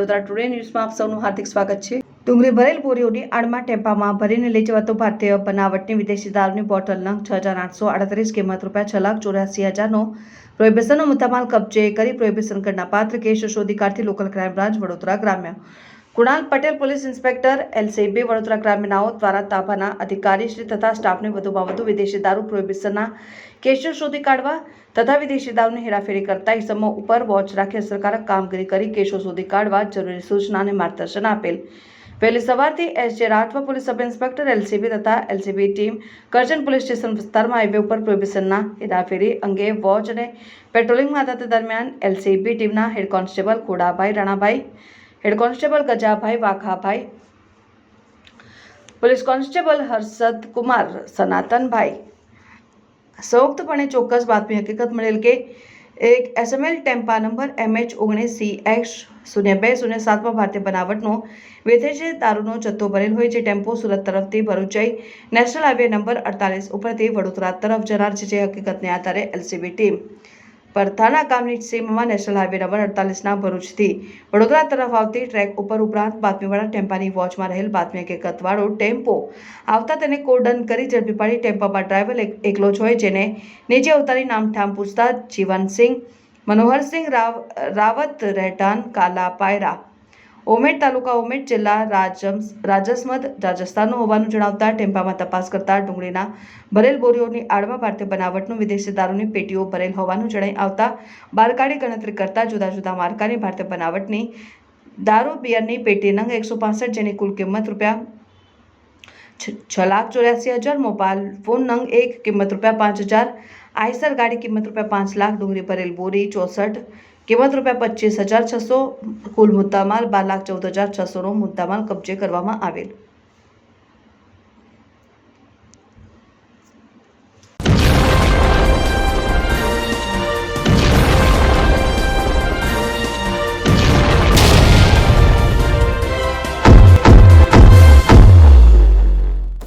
Vadodara today ન્યૂઝમાં આપ સૌનું હાર્દિક સ્વાગત છે। ડુંગળી ભરેલ બોરીઓની આડમાં ટેમ્પામાં ભરીને લઈ જવાતો ભારતીય બનાવટની વિદેશી દારૂની બોટલ નંગ 6,838 કિંમત ₹6,84,000નો પ્રોહિબિશનનો મુદ્દામાલ કબજે કરી પ્રોહિબિશન કરના પાત્ર કેસ શોધી કાઢતી લોકલ ક્રાઇમ બ્રાન્ચ વડોદરા ગ્રામ્ય Kunal Patel police inspector LCB Vadodara ગ્રામ્યનાઓ દ્વારા તાબાના અધિકારીશ્રી તથા સ્ટાફને વધુમાં વધુ વિદેશી દારૂ પ્રોહિબિશનના કેસો શોધી કાઢવા તથા વિદેશી દારૂની હેરાફેરી કરતા ઇસમો ઉપર વોચ રાખી અસરકારક કામગીરી કરી કેસો શોધી કાઢવા જરૂરી સૂચના અને માર્ગદર્શન આપેલ। વહેલી સવારથી SJ Rathwa police sub inspector LCB તથા LCB team Karjan police station વિસ્તારમાં હાઈવે ઉપર પ્રોહિબિશનના હેરાફેરી અંગે વોચ અને પેટ્રોલિંગમાં હતા। દરમિયાન LCB ટીમના head constable Khodabhai Ranabhai, head constable Gajabhai Vaghabhai, police constable Harshad Kumar Sanatanbhai સંયુક્તપણે ચોક્કસ બાતમી હકીકત મળેલ કે એક SML ટેમ્પા નંબર MH19CX0207માં ભારતીય બનાવટનો વિદેશી દારૂનો જથ્થો ભરેલ હોય જે ટેમ્પો સુરત તરફથી ભરૂચ જઈ નેશનલ હાઈવે નંબર 48 ઉપરથી વડોદરા તરફ જનાર છે। જે હકીકતને આધારે LCB ટીમ પરથાના ગામની સીમમાં નેશનલ હાઈવે નંબર 48ના ભરૂચથી વડોદરા તરફ આવતી ટ્રેક ઉપર ઉપરાંત બાતમીવાળા ટેમ્પાની વોચમાં રહેલ બાતમી હકીકતવાળો ટેમ્પો આવતા તેને કોર્ડન કરી ઝડપી પાડી ટેમ્પામાં ડ્રાઈવર એકલો જ હોય જેને નીચે ઉતારી નામઠામ પૂછતા જીવનસિંહ મનોહરસિંહ રાવત રહેઠાણ કાલા પાયરા ઉમેડ તાલુકા ઉમેડ જિલ્લા રાજસમંદ રાજસ્થાનનું હોવાનું જણાવતા ટેમ્પામાં તપાસ કરતા ડુંગળીના ભરેલ બોરીઓની આડમાં ભારતીય બનાવટનું વિદેશી દારૂની પેટીઓ ભરેલ હોવાનું જણાઈ આવતા બહાર કાઢી ગણતરી કરતા જુદા જુદા માર્કાની ભારતીય બનાવટની દારૂ બિયરની પેટી નંગ 165 જેની કુલ કિંમત ₹6,84,000, મોબાઈલ ફોન નંગ 1 કિંમત ₹5,000, આઈસર ગાડી કિંમત ₹5 લાખ, ડુંગળી ભરેલ બોરી 64 કિંમત ₹25,600, કુલ મુદ્દામાલ 12,14,600નો મુદ્દામાલ કબજે કરવામાં આવેલ।